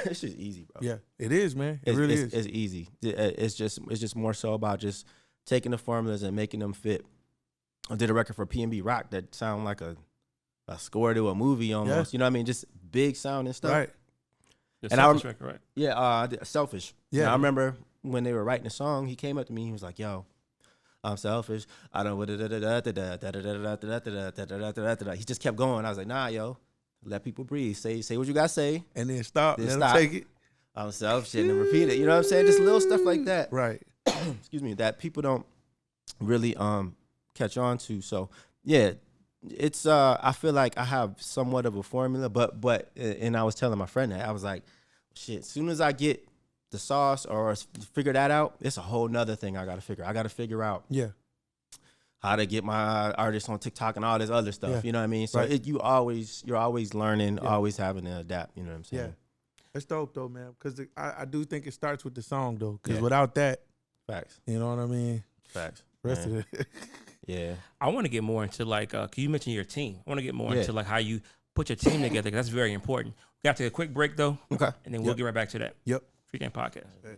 Speaker 3: It's just easy, bro.
Speaker 2: Yeah, it is, man. It really is.
Speaker 3: It's easy. It's just more so about just taking the formulas and making them fit. I did a record for P&B Rock that sounded like a score to a movie almost. You know what I mean? Just big sound and stuff.
Speaker 2: Right.
Speaker 1: The Selfish record, right?
Speaker 3: Yeah, I did Selfish. Yeah. And I remember when they were writing the song, he came up to me. He was like, "Yo, I'm selfish. I don't." He just kept going. I was like, "Nah, yo, let people breathe. Say what you gotta say,
Speaker 2: and then stop.
Speaker 3: Then
Speaker 2: let
Speaker 3: stop.
Speaker 2: them take it.
Speaker 3: I'm selfish and then repeat it. You know what I'm saying? Just little stuff like that.
Speaker 2: Right.
Speaker 3: Excuse me. That people don't really catch on to. So yeah, it's I feel like I have somewhat of a formula, but and I was telling my friend that I was like, shit. As soon as I get the sauce or figure that out, it's a whole nother thing I gotta figure. I gotta figure out how to get my artists on TikTok and all this other stuff. Yeah. You know what I mean? So you're always learning, always having to adapt. You know what I'm saying?
Speaker 2: Yeah, it's dope though, man. Because I do think it starts with the song though. Because without that,
Speaker 3: facts.
Speaker 2: You know what I mean?
Speaker 3: Facts.
Speaker 2: Rest of it.
Speaker 1: Yeah. I want to get more into like, cause you mentioned your team. I want to get more into like how you put your team together. Cause that's very important. We got to take a quick break though.
Speaker 3: Okay.
Speaker 1: And then we'll get right back to that.
Speaker 2: Yep.
Speaker 1: Freegame Podcast. Okay.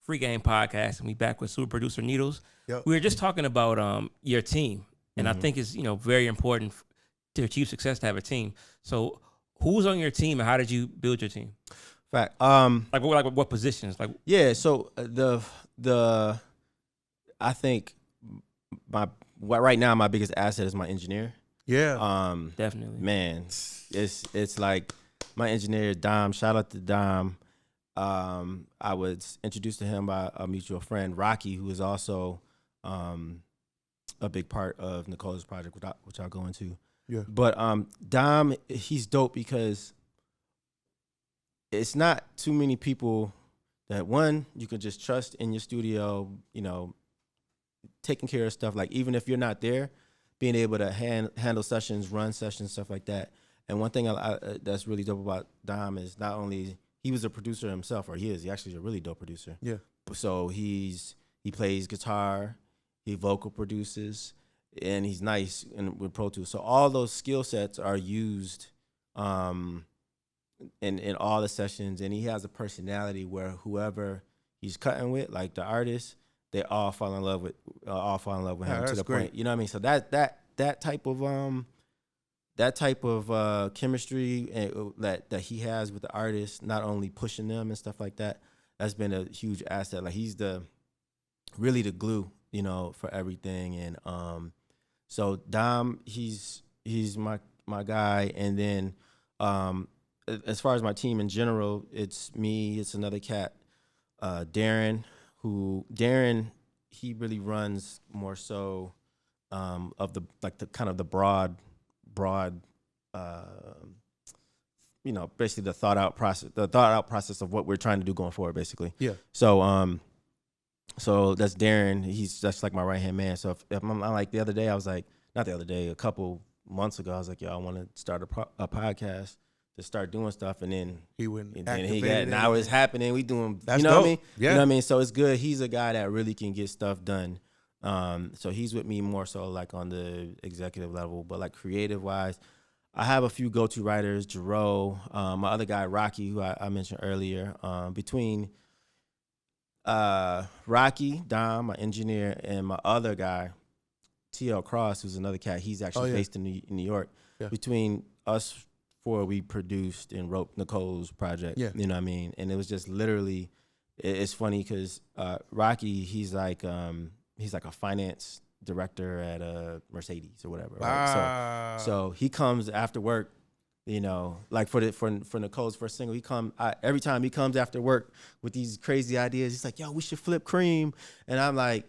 Speaker 1: Freegame Podcast, and we back with super producer Needlz.
Speaker 2: Yep.
Speaker 1: We were just talking about your team, and I think it's very important to achieve success to have a team. So, who's on your team, and how did you build your team?
Speaker 3: Fact.
Speaker 1: Like what positions? Like
Speaker 3: Yeah. So I think right now my biggest asset is my engineer.
Speaker 2: Yeah.
Speaker 1: Definitely.
Speaker 3: Man, it's like my engineer Dom. Shout out to Dom. I was introduced to him by a mutual friend, Rocky, who is also a big part of Nicole's project, which I'll go into.
Speaker 2: Yeah.
Speaker 3: But Dom, he's dope because it's not too many people that, one, you can just trust in your studio, taking care of stuff. Like, even if you're not there, being able to handle sessions, run sessions, stuff like that. And one thing that's really dope about Dom is not only he was a producer himself, or he actually is a really dope producer.
Speaker 2: Yeah.
Speaker 3: So he plays guitar, he vocal produces, and he's nice with Pro Tools. So all those skill sets are used in all the sessions, and he has a personality where whoever he's cutting with, like the artist, they all fall in love with him to the point. You know what I mean? So that type of chemistry that he has with the artist, not only pushing them and stuff like that, that's been a huge asset. Like, he's really the glue, for everything. And so Dom, he's my guy. And then as far as my team in general, it's me, it's another cat, Darren, he really runs more so of the kind of the broad basically the thought out process of what we're trying to do going forward, basically.
Speaker 2: Yeah.
Speaker 3: So so that's Darren. He's just like my right hand man. So if I'm like, the other day, I was like, not the other day, a couple months ago, I was like, yo, I want to start a podcast to start doing stuff, and then now it's happening. We doing,
Speaker 2: that's
Speaker 3: what I
Speaker 2: dope.
Speaker 3: mean?
Speaker 2: Yeah.
Speaker 3: You know what I mean? So it's good. He's a guy that really can get stuff done. So he's with me more so like on the executive level, but like creative wise, I have a few go-to writers, Jero, my other guy, Rocky, who I mentioned earlier. Between Rocky, Dom, my engineer, and my other guy, TL Cross, who's another cat, he's actually based in New York. Yeah. Between us four, we produced and wrote Nicole's project. Yeah. You know what I mean? And it was just literally, it's funny because Rocky, he's like a finance director at Mercedes or whatever. Right? So he comes after work, like for Nicole's first single, every time he comes after work with these crazy ideas. He's like, yo, we should flip cream. And I'm like,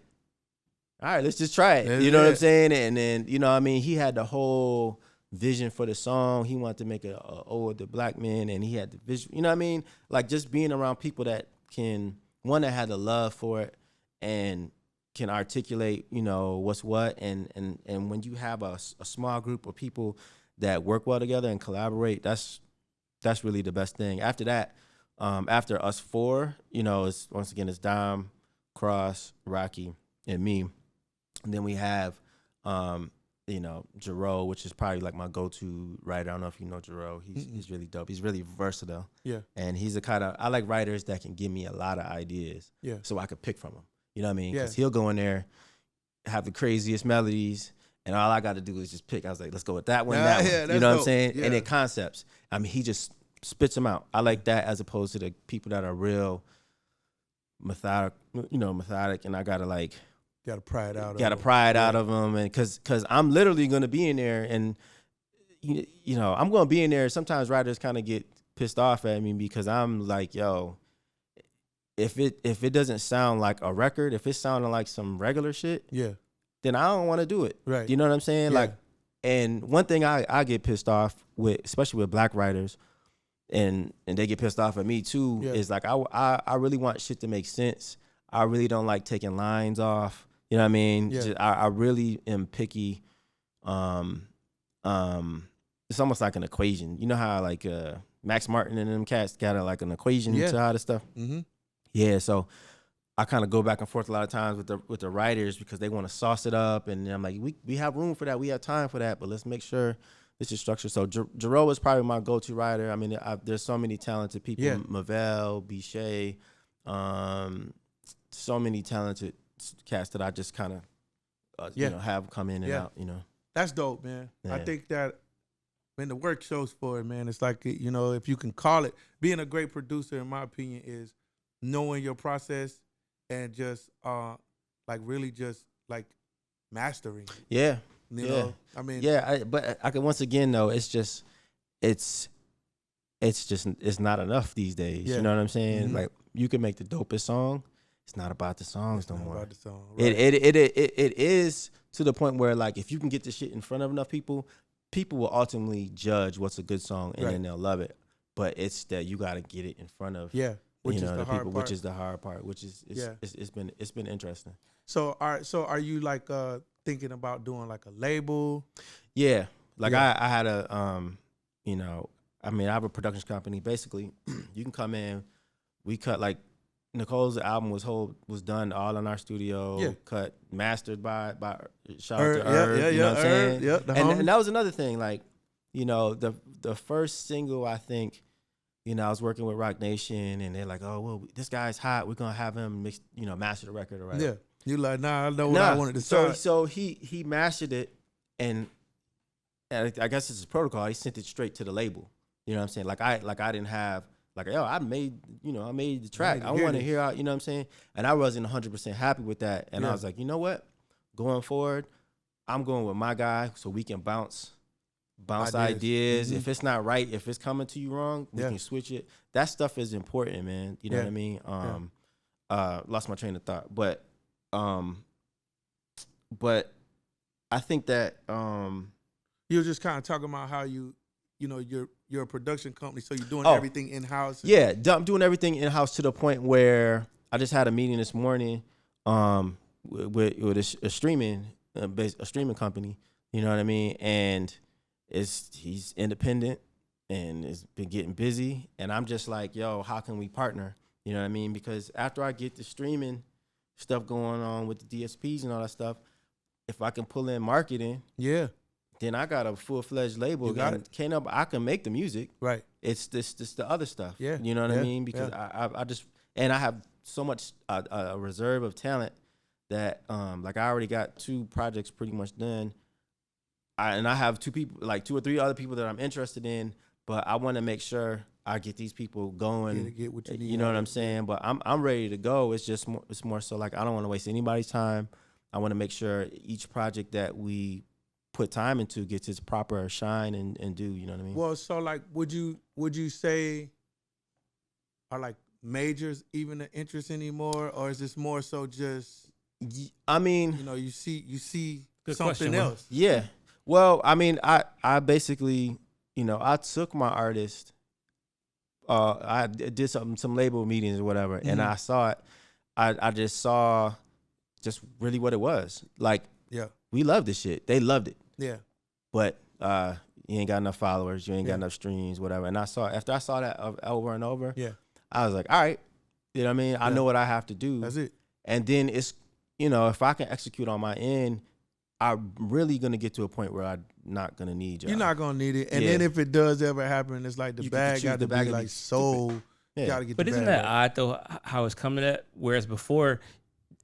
Speaker 3: all right, let's just try it. You know what I'm saying? And then, he had the whole vision for the song. He wanted to make an ode to black men, and he had the vision, you know what I mean? Like, just being around people that that had the love for it and can articulate, what's what. And when you have a small group of people that work well together and collaborate, that's really the best thing. After that, after us four, it's Dom, Cross, Rocky, and me. And then we have, Jero, which is probably like my go-to writer. I don't know if you know Jero. He's really dope. He's really versatile. Yeah. And he's the kind of, I like writers that can give me a lot of ideas. Yeah. So I could pick from them. You know what I mean? Because he'll go in there, have the craziest melodies, and all I got to do is just pick. I was like, let's go with that one, that one. You know what I'm saying? Yeah. And then concepts. I mean, he just spits them out. I like that as opposed to the people that are real methodic, and I got to
Speaker 2: pry it out.
Speaker 3: Out of them, and because I'm literally going to be in there, and I'm going to be in there. Sometimes writers kind of get pissed off at me because I'm like, yo, if it doesn't sound like a record, if it's sounding like some regular shit, then I don't want to do it. Right? You know what I'm saying? Yeah. Like, and one thing I get pissed off with, especially with black writers, and they get pissed off at me too, is like I really want shit to make sense. I really don't like taking lines off. You know what I mean? Yeah. I really am picky. It's almost like an equation. You know how like Max Martin and them cats got an equation to how this stuff. Mm-hmm. Yeah, so I kind of go back and forth a lot of times with the writers because they want to sauce it up, and I'm like, we have room for that, we have time for that, but let's make sure this is structured. So Jero is probably my go-to writer. I mean, there's so many talented people: Mavell, Bichet, so many talented cats that I just kind of, you know, have come in and out, you know.
Speaker 2: That's dope, man.
Speaker 3: Yeah.
Speaker 2: I think that when the work shows for it, man, it's like, you know, if you can call it, being a great producer, in my opinion, is knowing your process and just like really just like mastering.
Speaker 3: Yeah.
Speaker 2: You know, I mean,
Speaker 3: but I can, once again though, it's not enough these days.
Speaker 2: Yeah.
Speaker 3: You know what I'm saying?
Speaker 2: Mm-hmm.
Speaker 3: Like you can make the dopest song. It's not about the songs no more.
Speaker 2: About the song, right.
Speaker 3: It is to the point where like if you can get this shit in front of enough people, people will ultimately judge what's a good song and then they'll love it. But it's that you got to get it in front of
Speaker 2: which
Speaker 3: you
Speaker 2: is
Speaker 3: know,
Speaker 2: the hard
Speaker 3: people,
Speaker 2: part.
Speaker 3: which is the hard part. Which is it's been interesting.
Speaker 2: So are you like thinking about doing like a label?
Speaker 3: Yeah, like I had a you know, I mean I have a production company. Basically, you can come in. We cut like Nicole's album was done all in our studio, cut, mastered by shout out to Herb, you know what I'm saying?
Speaker 2: Yeah,
Speaker 3: and that was another thing, like, you know, the first single, I think, you know, I was working with Rock Nation and they're like, oh, well, this guy's hot, we're gonna have him mix, you know, master the record or whatever.
Speaker 2: Yeah. You like, nah, I know what I wanted to say.
Speaker 3: So he mastered it and I guess it's his protocol, he sent it straight to the label. You know what I'm saying? Like I didn't have like, yo, I made the track. I want to hear out, you know what I'm saying? And I wasn't 100% happy with that. And I was like, you know what? Going forward, I'm going with my guy so we can bounce ideas. Mm-hmm. If it's not right, if it's coming to you wrong, we can switch it. That stuff is important, man. You know what I mean? Lost my train of thought. But I think that
Speaker 2: you were just kind of talking about how you know, you're a production company, so you're doing everything in-house.
Speaker 3: Yeah, I'm doing everything in-house to the point where I just had a meeting this morning with a streaming company, you know what I mean? And he's independent and has been getting busy. And I'm just like, yo, how can we partner? You know what I mean? Because after I get the streaming stuff going on with the DSPs and all that stuff, if I can pull in marketing, then I got a full-fledged label. I can make the music. Right. It's this the other stuff. Yeah. You know what I mean? Because I just, and I have so much a reserve of talent that like I already got 2 projects pretty much done. And I have 2 or 3 other people that I'm interested in, but I want to make sure I get these people going.
Speaker 2: To get what you need.
Speaker 3: You know what I'm saying? But I'm ready to go. It's just more so like I don't want to waste anybody's time. I want to make sure each project that we put time into gets its proper shine and do, you know what I mean?
Speaker 2: Well, so like, would you say are like majors even an interest anymore, or is this more so just?
Speaker 3: I mean,
Speaker 2: you know, you see
Speaker 1: Good
Speaker 2: something
Speaker 1: question,
Speaker 2: else.
Speaker 3: Yeah. Well, I mean, I basically, you know, I took my artist. I did some label meetings or whatever, and I saw it. I just saw just really what it was like. Yeah. We love this shit. They loved it. Yeah. But you ain't got enough followers. You ain't got enough streams, whatever. And after I saw that over and over, I was like, all right. You know what I mean? I know what I have to do.
Speaker 2: That's it.
Speaker 3: And then it's, you know, if I can execute on my end, I'm really going to get to a point where I'm not going to need y'all.
Speaker 2: You're not going to need it. And then if it does ever happen, it's like the bag got to be like so.
Speaker 3: Yeah.
Speaker 2: Get
Speaker 1: but isn't that odd though? How it's coming to that? Whereas before,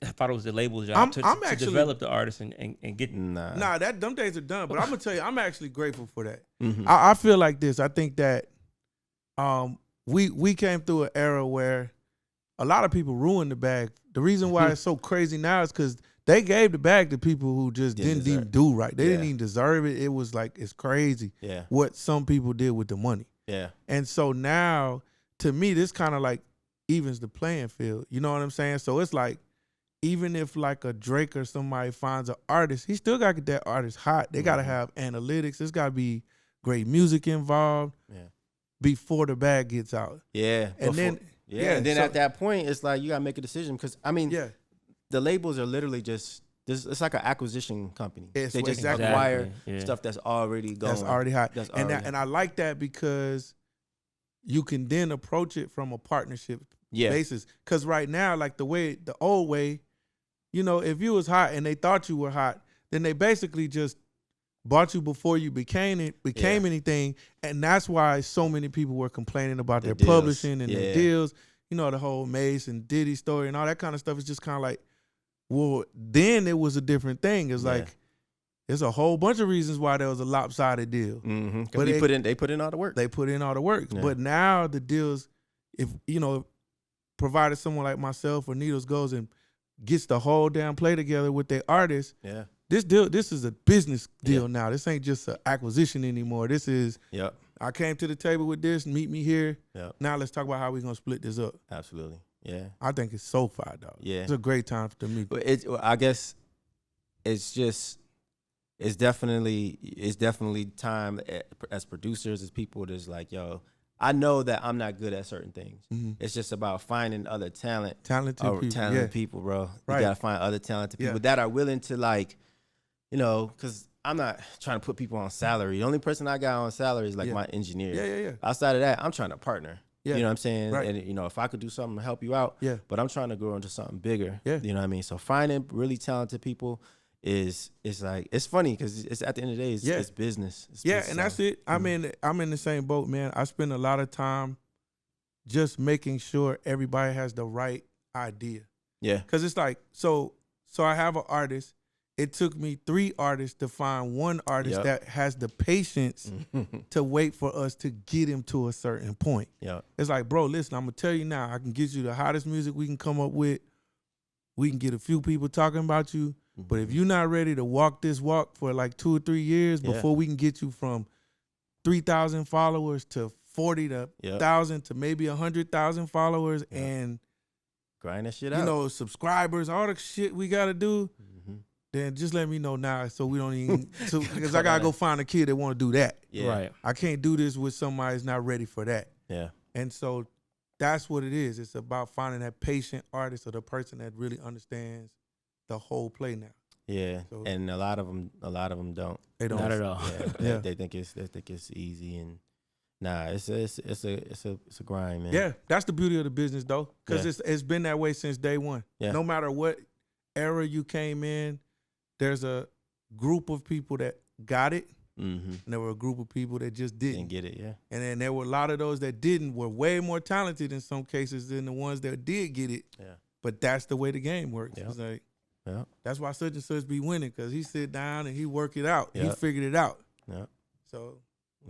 Speaker 1: I thought it was the label's job to develop the artist and get.
Speaker 2: Nah, them days are done. But I'm gonna tell you, I'm actually grateful for that. Mm-hmm. I feel like this. I think that we came through an era where a lot of people ruined the bag. The reason why it's so crazy now is because they gave the bag to people who just didn't even do right. They didn't even deserve it. It was like, it's crazy what some people did with the money. Yeah. And so now, to me, this kind of like evens the playing field. You know what I'm saying? So it's like, even if like a Drake or somebody finds an artist, he still got to get that artist hot. They got to have analytics. There's got to be great music involved before the bag gets out. Yeah. And then
Speaker 3: at that point, it's like you got to make a decision because, I mean, the labels are literally just, it's like an acquisition company. They just acquire stuff that's already going.
Speaker 2: That's already hot. And I like that because you can then approach it from a partnership basis. Because right now, like the old way, you know, if you was hot and they thought you were hot, then they basically just bought you before you became anything. And that's why so many people were complaining about their publishing and their deals. you know, the whole Mace and Diddy story and all that kind of stuff is just kind of like, well, then it was a different thing. It's like, there's a whole bunch of reasons why there was a lopsided deal.
Speaker 3: Mm-hmm. But they put in all the work.
Speaker 2: They put in all the work. Yeah. But now the deals, if, you know, provided someone like myself or Needlz goes and gets the whole damn play together with their artists, this is a business deal now. This ain't just an acquisition anymore. This is, I came to the table with this, meet me here. Now let's talk about how we're going to split this up.
Speaker 3: Absolutely. Yeah.
Speaker 2: I think it's so fire, dog. Yeah. It's a great time to meet.
Speaker 3: But I guess it's just, it's definitely time as producers, as people that's like, yo, I know that I'm not good at certain things. Mm-hmm. It's just about finding other talented people, bro. Right. You gotta find other talented people that are willing to, like, you know, because I'm not trying to put people on salary. The only person I got on salary is like my engineer. Yeah. Outside of that, I'm trying to partner. Yeah. You know what I'm saying? Right. And, you know, if I could do something to help you out, but I'm trying to grow into something bigger. Yeah. You know what I mean? So finding really talented people is like, it's funny because it's at the end of the day, it's business. It's business,
Speaker 2: and that's it. I'm in the same boat, man. I spend a lot of time just making sure everybody has the right idea. Yeah. Because it's like, so I have an artist. It took me 3 artists to find one artist that has the patience to wait for us to get him to a certain point. Yeah. It's like, bro, listen, I'm going to tell you now, I can get you the hottest music we can come up with. We can get a few people talking about you. But if you're not ready to walk this walk for like 2 or 3 years before we can get you from 3,000 followers to 40,000 to maybe 100,000 followers and
Speaker 3: grind that shit out,
Speaker 2: you know, subscribers, all the shit we got to do, then just let me know now so we don't even, because I got to go find a kid that want to do that. Yeah. Right. I can't do this with somebody that's not ready for that. Yeah. And so that's what it is. It's about finding that patient artist or the person that really understands the whole play now. Yeah, so, and a lot of them don't. They don't.
Speaker 1: Not at all.
Speaker 3: Yeah, they think it's easy, and it's a grind, man.
Speaker 2: Yeah, that's the beauty of the business though, because it's been that way since day one. Yeah. No matter what era you came in, there's a group of people that got it, and there were a group of people that just didn't
Speaker 3: get it. Yeah,
Speaker 2: and then there were a lot of those that didn't, were way more talented in some cases than the ones that did get it. Yeah, but that's the way the game works. Yeah. It's like, that's why such and such be winning, because he sit down and he work it out. He figured it out. Yeah. So.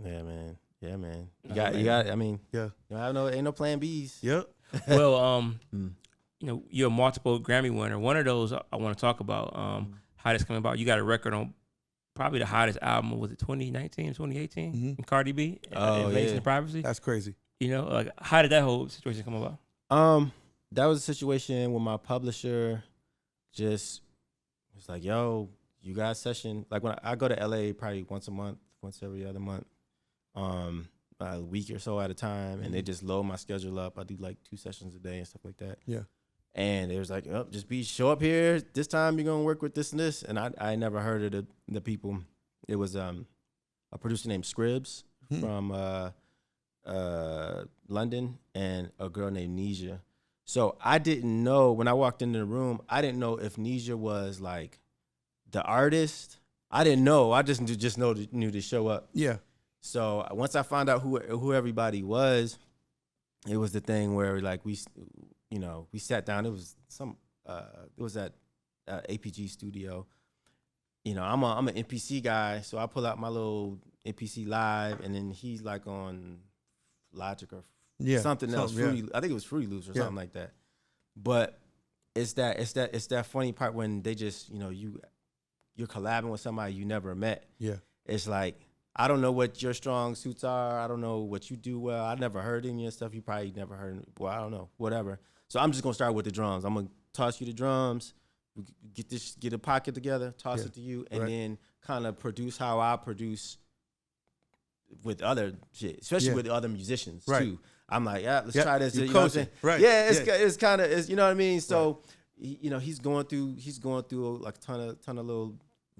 Speaker 3: Yeah, man. You got. I mean. Yeah. You don't ain't no plan Bs.
Speaker 2: Yep.
Speaker 1: Well, you know, you're a multiple Grammy winner. One of those I want to talk about. How this coming about? You got a record on probably the hottest album. Was it 2019, 2018? Cardi B. Invasion of Privacy.
Speaker 2: That's crazy.
Speaker 1: You know, like, how did that whole situation come about?
Speaker 3: That was a situation with my publisher. Just was like, yo, you got a session. Like, when I go to LA probably once every other month, a week or so at a time, and they just load my schedule up. I do like 2 sessions a day and stuff like that. Yeah. And it was like, oh, just show up here. This time you're gonna work with this and this. And I never heard of the people. It was a producer named Scribs from London, and a girl named Needlz. So I didn't know, when I walked into the room, I didn't know if Needlz was like the artist. I didn't know. I just knew to show up. Yeah. So once I found out who everybody was, it was the thing where, like, we sat down. It was at APG studio. You know, I'm an NPC guy, so I pull out my little NPC Live, and then he's like on Logic or something else. I think it was Fruity Loops or something like that. But it's that funny part when they just, you know, you're collabing with somebody you never met. Yeah. It's like, I don't know what your strong suits are. I don't know what you do well. I never heard any of your stuff. You probably never heard. Well, I don't know. Whatever. So I'm just gonna start with the drums. I'm gonna toss you the drums. Get a pocket together, toss it to you, and then kind of produce how I produce with other shit, especially with other musicians too. I'm like, let's try this. You know what I'm saying? Right. Yeah, it's kind of, you know what I mean? So, you know, he's going through like a ton of little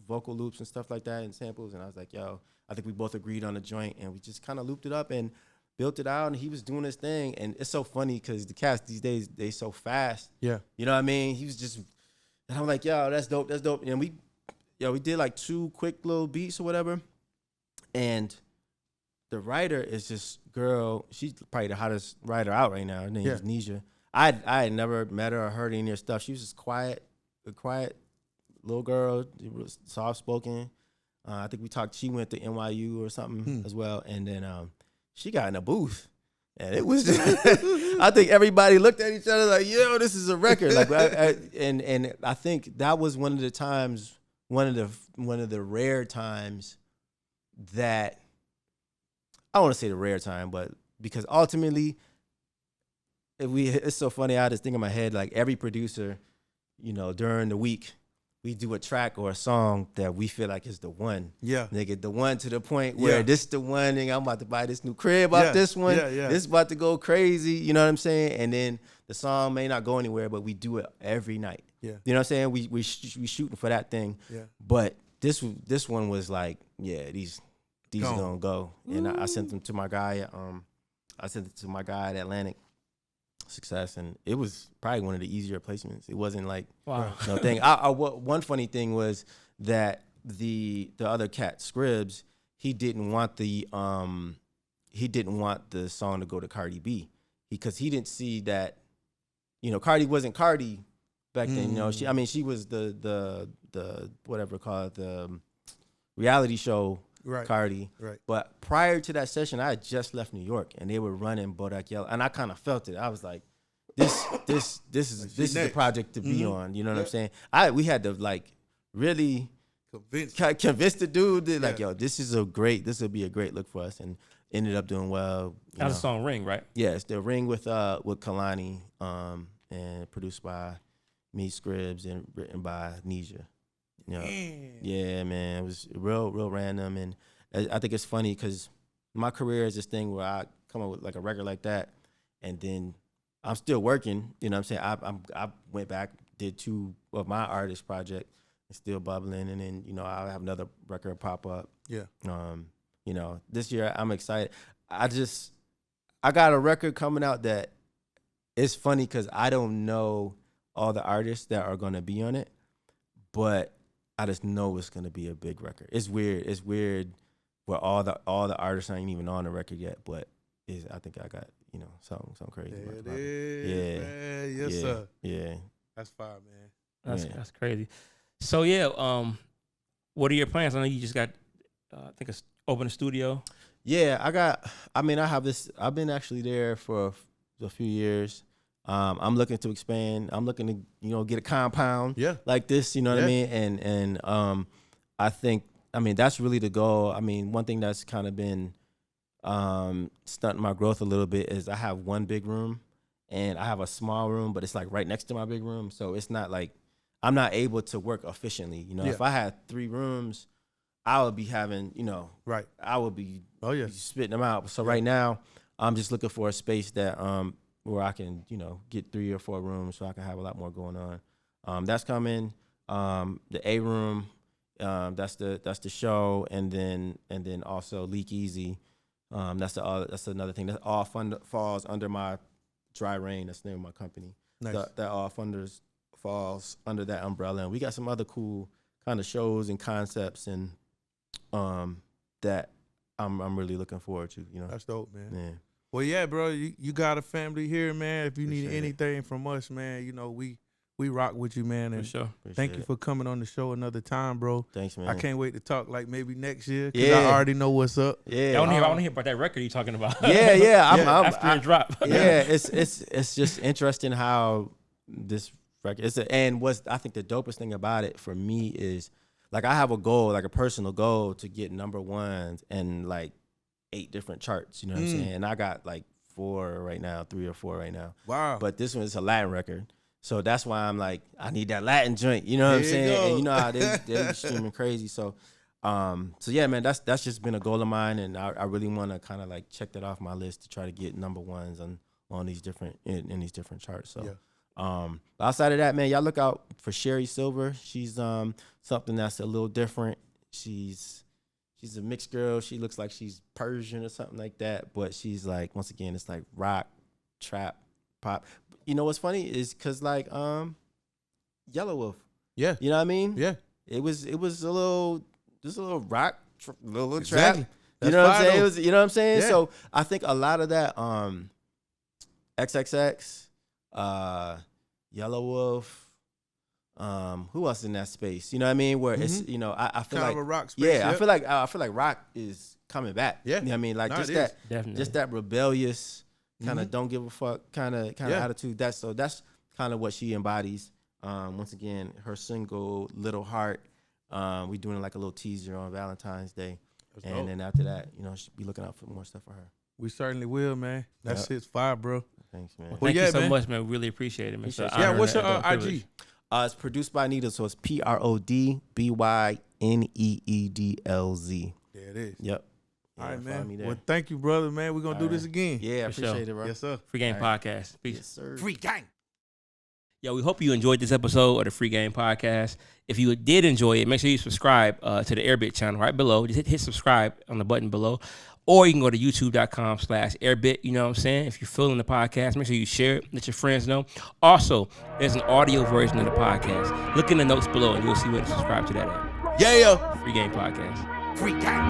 Speaker 3: vocal loops and stuff like that and samples. And I was like, yo, I think we both agreed on a joint, and we just kind of looped it up and built it out. And he was doing his thing. And it's so funny because the cats these days, they so fast. Yeah. You know what I mean? He was just, and I'm like, yo, that's dope. And we did like 2 quick little beats or whatever. And the writer is just girl. She's probably the hottest writer out right now. Her name is Nisha. I had never met her or heard any of her stuff. She was just a quiet little girl, soft spoken. I think we talked. She went to NYU or something as well, and then she got in a booth, and it was. Just, I think everybody looked at each other like, "Yo, this is a record!" Like, and I think that was one of the times, one of the rare times that I don't want to say the rare time, but because ultimately, it's so funny. I had this thing in my head, like every producer, during the week, we do a track or a song that we feel like is the one. Yeah. Nigga, the one to the point where this the one, nigga, I'm about to buy this new crib off this one. Yeah. This is about to go crazy. You know what I'm saying? And then the song may not go anywhere, but we do it every night. Yeah. You know what I'm saying? We shooting for that thing. Yeah. But this one was like, these are gonna go. And I sent them to my guy. I sent it to my guy at Atlantic Success, and it was probably one of the easier placements. It wasn't like no thing. One funny thing was that the other cat, Scribs, he didn't want the song to go to Cardi B because he didn't see that, Cardi wasn't Cardi back then. She was the whatever called the reality show. Right. Cardi. Right. But prior to that session, I had just left New York and they were running Bodak Yellow. And I kind of felt it. I was like, this is the project to be on. You know what I'm saying? We had to like really convince the dude that like, yo, this will be a great look for us, and ended up doing well.
Speaker 1: That's the song Ring, right?
Speaker 3: Yeah, it's the Ring with Kalani, and produced by me, Scribs, and written by Nisha. Yeah, man, it was real random, and I think it's funny because my career is this thing where I come up with like a record like that, and then I'm still working. You know what I'm saying? I went back, did 2 of my artist project, and still bubbling, and then I'll have another record pop up. Yeah. This year I'm excited. I got a record coming out that it's funny because I don't know all the artists that are gonna be on it, but I just know it's gonna be a big record. It's weird. It's weird where all the artists ain't even on the record yet, but I think I got something crazy. There it is,
Speaker 2: man. Yes, sir. Yeah, that's fire, man.
Speaker 1: That's crazy. So what are your plans? I know you just got open a studio.
Speaker 3: Yeah, I have this. I've been actually there for a few years. I'm looking to expand. I'm looking to, get a compound like this, you know what I mean? And I think, that's really the goal. One thing that's kind of been stunting my growth a little bit is I have one big room and I have a small room, but it's like right next to my big room. So it's not like I'm not able to work efficiently. If I had 3 rooms, I would be having, I would be spitting them out. So right now I'm just looking for a space that, where I can, get 3 or 4 rooms so I can have a lot more going on. That's coming. The A room, that's the show, and then also Leak Eazy. That's another thing. That all falls under my Dry Rain. That's the name of my company. Nice. That all falls under that umbrella. And we got some other cool kind of shows and concepts and that I'm really looking forward to.
Speaker 2: That's dope, man. Yeah. Well, yeah, bro, you got a family here, man. If you need anything from us, man, we rock with you, man. And
Speaker 1: for sure.
Speaker 2: Thank you for coming on the show another time, bro.
Speaker 3: Thanks, man.
Speaker 2: I can't wait to talk like maybe next year because I already know what's up.
Speaker 1: Yeah, I want to hear about that record you're talking about.
Speaker 3: Yeah.
Speaker 1: After it drop.
Speaker 3: Yeah, it's just interesting how this record is. And I think the dopest thing about it for me is like I have a goal, like a personal goal, to get number 1s and like 8 different charts, you know what I'm saying? And I got like 4 right now, 3 or 4 right now. Wow. But this one is a Latin record. So that's why I'm like, I need that Latin joint, you know what I'm saying? And how they're streaming crazy. So yeah, man, that's just been a goal of mine, and I really want to kind of like check that off my list to try to get number 1s on these different in these different charts. So outside of that, man, y'all look out for Sherry Silver. She's something that's a little different. She's a mixed girl. She looks like she's Persian or something like that, but she's like, once again, it's like rock, trap, pop. You know what's funny is because like Yellow Wolf. Yeah. You know what I mean?
Speaker 2: Yeah.
Speaker 3: It was a little rock, little exactly. Trap. You know what I'm saying?
Speaker 2: Though.
Speaker 3: You know what I'm saying?
Speaker 2: Yeah.
Speaker 3: So I think a lot of that XXX, Yellow Wolf, who else in that space? You know what I mean? Where it's, you know, I feel
Speaker 2: Kind
Speaker 3: like
Speaker 2: of a rock space.
Speaker 3: yeah, I feel like rock is coming back.
Speaker 2: Yeah.
Speaker 3: You know what I mean? Like
Speaker 1: Definitely.
Speaker 3: just that rebellious kind of don't give a fuck kind of attitude. That's kind of what she embodies. Once again, her single Little Heart, we doing like a little teaser on Valentine's Day.
Speaker 2: That's
Speaker 3: and
Speaker 2: dope.
Speaker 3: then after that, you know, she'll be looking out for more stuff for her.
Speaker 2: We certainly will, man. That shit's fire, bro.
Speaker 3: Thanks, man.
Speaker 1: Well,
Speaker 2: Well,
Speaker 1: thank
Speaker 2: yeah,
Speaker 1: you so
Speaker 2: man.
Speaker 1: much, man. We really appreciate it, man. It's an
Speaker 2: Yeah,
Speaker 1: honor
Speaker 2: what's your
Speaker 1: and a
Speaker 2: IG?
Speaker 1: privilege.
Speaker 3: It's produced by Needlz, so it's PRODBYNEEDLZ.
Speaker 2: There it is.
Speaker 3: Yep.
Speaker 2: All right,
Speaker 3: Yeah, find me
Speaker 2: man.
Speaker 3: there.
Speaker 2: Well, thank you, brother, man. We're going to do this again.
Speaker 3: Yeah, I
Speaker 1: For
Speaker 3: appreciate
Speaker 1: sure.
Speaker 3: it, bro.
Speaker 2: Yes, sir.
Speaker 1: Freegame Podcast. Peace.
Speaker 3: Yes, sir.
Speaker 2: Free gang.
Speaker 1: Yo, we hope you enjoyed this episode of the Freegame Podcast. If you did enjoy it, make sure you subscribe to the Airbit channel right below. Just hit subscribe on the button below. Or you can go to youtube.com/Airbit. You know what I'm saying? If you're feeling the podcast, make sure you share it. Let your friends know. Also, there's an audio version of the podcast. Look in the notes below and you'll see where to subscribe to that at.
Speaker 2: Yeah.
Speaker 1: Freegame Podcast.
Speaker 2: Free gang.